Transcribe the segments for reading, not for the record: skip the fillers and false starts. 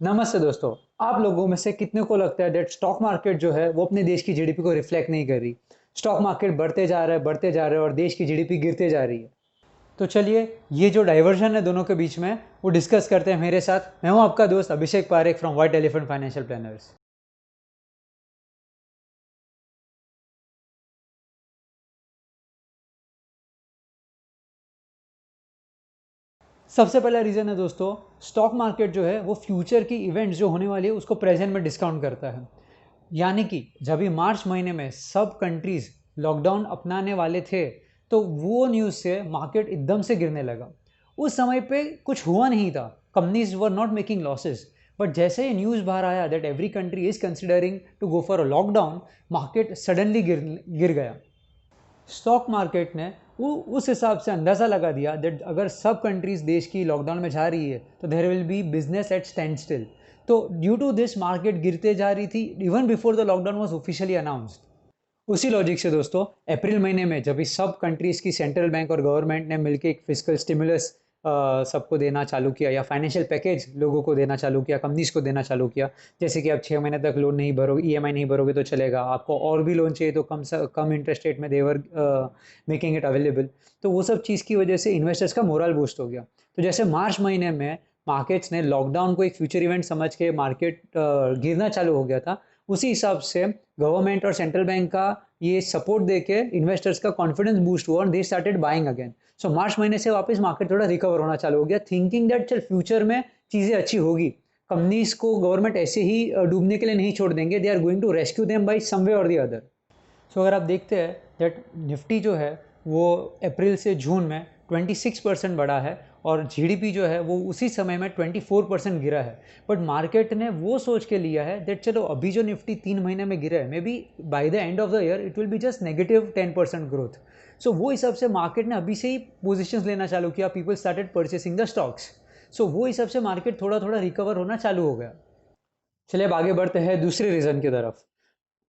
नमस्ते दोस्तों। आप लोगों में से कितने को लगता है दैट स्टॉक मार्केट जो है वो अपने देश की जीडीपी को रिफ्लेक्ट नहीं कर रही। स्टॉक मार्केट बढ़ते जा रहा है और देश की जीडीपी गिरते जा रही है। तो चलिए, ये जो डाइवर्जन है दोनों के बीच में वो डिस्कस करते हैं मेरे साथ। मैं हूं आपका दोस्त Abhishek Parekh from White Elephant Financial Planners. सबसे पहला रीज़न है दोस्तों, स्टॉक मार्केट जो है वो फ्यूचर की इवेंट्स जो होने वाली है उसको प्रेजेंट में डिस्काउंट करता है। यानी कि जब भी मार्च महीने में सब कंट्रीज लॉकडाउन अपनाने वाले थे, तो वो न्यूज़ से मार्केट एकदम से गिरने लगा। उस समय पे कुछ हुआ नहीं था, companies were not making losses. But जैसे ये न्यूज़ बाहर आया that every country is considering to go for a lockdown, market suddenly गिर गया। स्टॉक मार्केट ने वो उस हिसाब से अंदाज़ा लगा दिया दैट अगर सब कंट्रीज देश की लॉकडाउन में जा रही है तो there will be business at stand still. तो ड्यू टू दिस मार्केट गिरते जा रही थी even before the lockdown was officially announced. उसी लॉजिक से दोस्तों, अप्रैल महीने में जब इस सब कंट्रीज की सेंट्रल बैंक और गवर्नमेंट ने मिलकर एक फिजिकल स्टिमुलस सबको देना चालू किया, या फाइनेंशियल पैकेज लोगों को देना चालू किया, कंपनीज को देना चालू किया। जैसे कि आप 6 महीने तक लोन नहीं भरोगे, ईएमआई नहीं भरोगे तो चलेगा, आपको और भी लोन चाहिए तो कम इंटरेस्ट रेट में देवर मेकिंग इट अवेलेबल। तो वो सब चीज़ की वजह से इन्वेस्टर्स का मोरल बूस्ट हो गया। तो जैसे मार्च महीने में मार्केट्स ने लॉकडाउन को एक फ्यूचर इवेंट समझ के मार्केट गिरना चालू हो गया था, उसी हिसाब से गवर्नमेंट और सेंट्रल बैंक का ये सपोर्ट देके इन्वेस्टर्स का कॉन्फिडेंस बूस्ट हुआ और दे स्टार्टेड बाइंग अगेन। सो मार्च महीने से वापस मार्केट थोड़ा रिकवर होना चालू हो गया, थिंकिंग दैट चल फ्यूचर में चीज़ें अच्छी होगी। कंपनीज को गवर्नमेंट ऐसे ही डूबने के लिए नहीं छोड़ देंगे, they are going to rescue them by some way और द अदर। सो अगर आप देखते हैं दैट निफ्टी जो है वो अप्रैल से जून में 26% बढ़ा है, और जीडीपी जो है वो उसी समय में 24% गिरा है। बट मार्केट ने वो सोच के लिया है दैट चलो अभी जो निफ्टी 3 महीने में गिरा है, maybe by the end of the year it will be just -10% growth. So वो हिसाब से मार्केट ने अभी से ही पोजिशन लेना चालू किया, people started purchasing the stocks. So वो हिसाब से मार्केट थोड़ा थोड़ा रिकवर होना चालू हो गया। चलिए अब आगे बढ़ते हैं दूसरे रीजन की तरफ।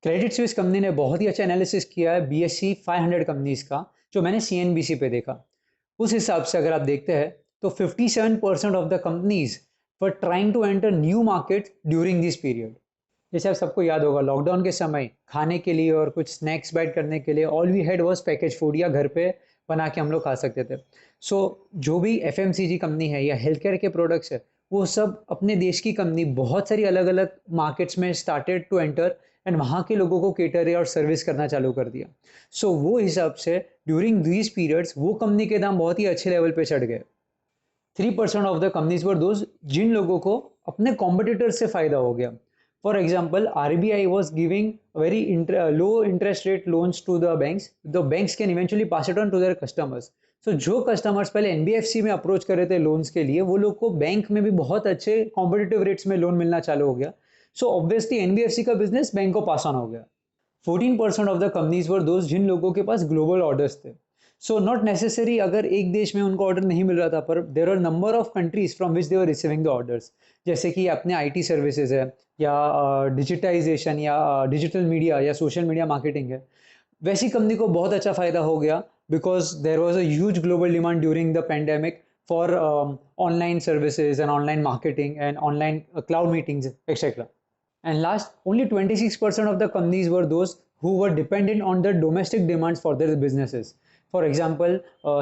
क्रेडिट स्विस कंपनी ने बहुत ही अच्छा एनालिसिस किया है बीएससी 500 कंपनीज का, जो मैंने सीएनबीसी पे देखा। उस हिसाब से अगर आप देखते हैं तो 57% of the companies were trying to enter new market during this period. जैसे आप सबको याद होगा, लॉकडाउन के समय खाने के लिए और कुछ स्नैक्स बाइट करने के लिए all we had was package food, या घर पे बना के हम लोग खा सकते थे। सो जो भी एफएमसीजी कंपनी है या हेल्थ केयर के प्रोडक्ट्स है, वो सब अपने देश की कंपनी बहुत सारी अलग अलग मार्केट्स में स्टार्टेड टू एंटर एंड वहाँ के लोगों को केटर और सर्विस करना चालू कर दिया। सो वो हिसाब से ड्यूरिंग दीज पीरियड्स वो कंपनी के दाम बहुत ही अच्छे लेवल पे चढ़ गए। 3% of the companies were those जिन लोगों को अपने कॉम्पिटिटर से फायदा हो गया। For example, RBI was giving very low interest rate loans to the banks, the banks can eventually pass it on to their customers. So जो कस्टमर्स पहले एनबीएफसी में अप्रोच कर रहे थे लोन्स के लिए, वो लोग को बैंक में भी बहुत अच्छे कॉम्पिटिटिव रेट्स में लोन मिलना चालू हो गया। सो ऑब्वियसली एनबीएफसी का बिजनेस बैंक को पास ऑन हो गया। 14% ऑफ द कंपनीज वर दोस्त जिन लोगों के पास ग्लोबल ऑर्डर्स थे। सो नॉट नेसेसरी अगर एक देश में उनको ऑर्डर नहीं मिल रहा था, पर there are number of countries from which they were receiving the orders. जैसे कि अपने आईटी सर्विसेज है, या डिजिटाइजेशन, या डिजिटल मीडिया या सोशल मीडिया मार्केटिंग है, वैसी कंपनी को बहुत अच्छा फायदा हो गया, because there was a huge global demand during the pandemic for online services and online marketing and online cloud meetings etcetera. And last, only 26% of the companies were those who were dependent on the domestic demands for their businesses. For example,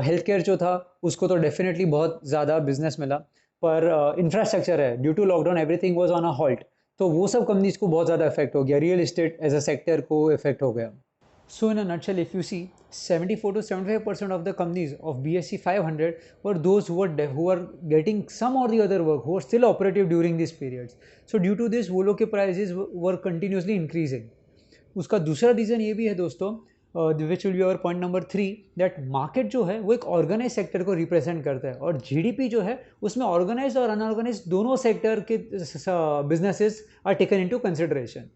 health care जो था उसको तो definitely बहुत ज़्यादा business मिला, पर infrastructure है, due to lockdown everything was on a halt. तो वो सब कंपनीज को बहुत ज़्यादा इफेक्ट हो गया, real estate as a sector को इफेक्ट हो गया। So in a nutshell, if you see, 74 to 75% of the companies of BSE 500 were those who were getting some or the other work, who were still operative during these periods. So due to this, वो लोग के prices were continuously increasing. उसका दूसरा reason ये भी है दोस्तों, which will be our point number 3, that market जो है वो एक ऑर्गेनाइज सेक्टर को रिप्रेजेंट करता है, और जीडीपी जो है उसमें ऑर्गेनाइज और अनऑर्गेनाइज दोनों सेक्टर के businesses are taken into consideration.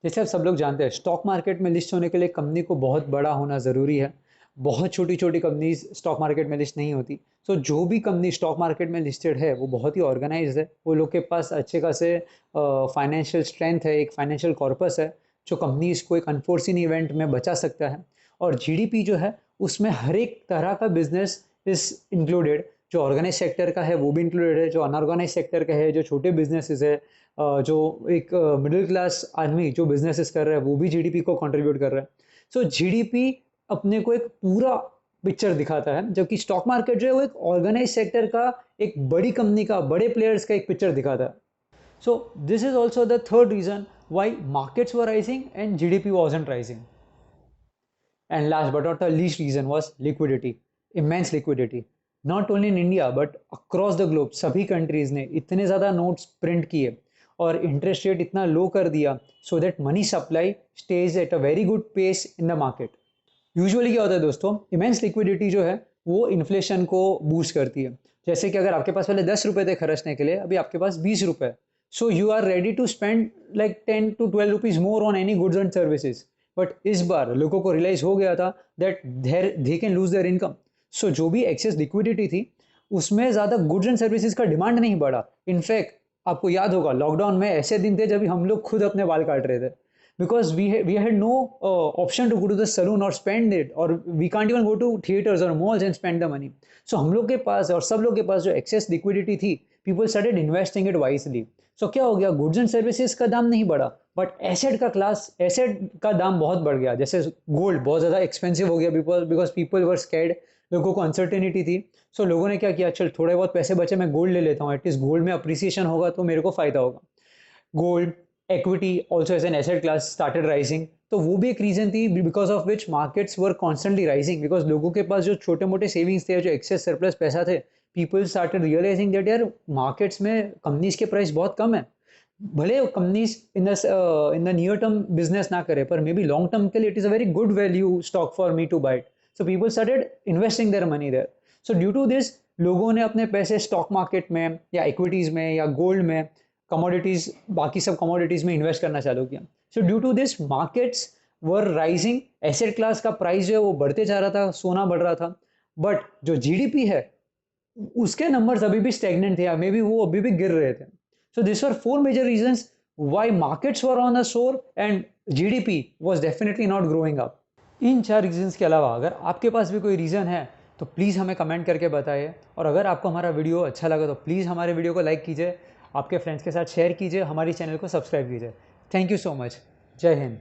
जैसे आप सब लोग जानते हैं, स्टॉक मार्केट में लिस्ट होने के लिए कंपनी को बहुत बड़ा होना ज़रूरी है। बहुत छोटी छोटी कंपनीज स्टॉक मार्केट में लिस्ट नहीं होती। सो जो भी कंपनी स्टॉक मार्केट में लिस्टेड है वो बहुत ही ऑर्गेनाइज्ड है, वो लोग के पास अच्छे खासे फाइनेंशियल स्ट्रेंथ है, एक फाइनेंशियल कॉर्पस है जो कंपनीज को एक अनफोर्सिन इवेंट में बचा सकता है। और जीडीपी जो है उसमें हर एक तरह का बिजनेस इज इंक्लूडेड, जो ऑर्गेनाइज सेक्टर का है वो भी इंक्लूडेड है, जो अनऑर्गेनाइज सेक्टर का है, जो छोटे बिजनेसेस है, जो एक मिडिल क्लास आदमी जो बिजनेसेस कर रहा है वो भी जीडीपी को कंट्रीब्यूट कर रहा है। सो जीडीपी अपने को एक पूरा पिक्चर दिखाता है, जबकि स्टॉक मार्केट जो है वो एक ऑर्गेनाइज सेक्टर का, एक बड़ी कंपनी का, बड़े प्लेयर्स का एक पिक्चर दिखाता है। So this is also the third reason why markets were rising and GDP wasn't rising. And last but not the least reason was liquidity, immense liquidity. Not only in India but across the globe, सभी countries ने इतने ज़्यादा notes print किए और interest rate इतना low कर दिया so that money supply stays at a very good pace in the market. Usually क्या होता है दोस्तों, इमेंस लिक्विडिटी जो है वो इन्फ्लेशन को बूस्ट करती है। जैसे कि अगर आपके पास पहले 10 रुपए थे खर्चने के लिए, अभी आपके पास 20 रुपए, so you are ready to spend like 10 to 12 rupees more on any goods and services. But इस बार लोगों को रियलाइज हो गया था that they can lose their income. So जो भी एक्सेस लिक्विडिटी थी उसमें ज़्यादा गुड्स एंड सर्विसेज का डिमांड नहीं बढ़ा। इनफैक्ट आपको याद होगा लॉकडाउन में ऐसे दिन थे जब हम लोग खुद अपने बाल काट रहे थे, because we had no option to go to the saloon or spend it, or we can't even go to theaters or malls and spend the money. So हम लोग के पास और सब लोग के पास जो excess liquidity थी, people started investing it wisely. So क्या हो गया, goods and services का दाम नहीं बढ़ा but asset का दाम बहुत बढ़ गया। जैसे गोल्ड बहुत ज़्यादा एक्सपेंसिव हो गया because people were scared, लोगों को अनसर्टेनिटी थी। सो लोगों ने क्या किया, चल थोड़े बहुत पैसे बचे मैं गोल्ड ले लेता हूँ, एटलीस्ट गोल्ड में अप्रिसिएशन होगा तो मेरे को फ़ायदा होगा। Gold equity also as an asset class started rising, तो वो भी एक रीजन थी because of which markets were constantly rising, because लोगों के पास जो छोटे मोटे सेविंग्स थे, जो एक्सेस सरप्लस पैसा थे, people started realizing that यार मार्केट्स में कंपनीज के प्राइस बहुत कम है। भले companies in the near term business ना करे पर मे बी लॉन्ग टर्म के लिए it is a very good value stock for me to buy it. So people started investing their money there. So due to this लोगों ने अपने पैसे stock market में या इक्विटीज़ में या गोल्ड में, कमोडिटीज़, बाकी सब कमोडिटीज़ में इन्वेस्ट करना चालू किया। So due to this markets were rising, asset class का प्राइस जो है वो बढ़ते जा रहा था, सोना बढ़ रहा था, बट जो जीडीपी है उसके नंबर्स अभी भी स्टेगनेंट थे, मे बी वो अभी भी गिर रहे थे। So this were 4 major reasons why markets were on the soar and GDP was definitely not growing up. इन 4 रीजंस के अलावा अगर आपके पास भी कोई रीज़न है तो प्लीज़ हमें कमेंट करके बताइए, और अगर आपको हमारा वीडियो अच्छा लगा तो प्लीज़ हमारे वीडियो को लाइक कीजिए, आपके फ्रेंड्स के साथ शेयर कीजिए, हमारी चैनल को सब्सक्राइब कीजिए। Thank you so much. जय हिंद।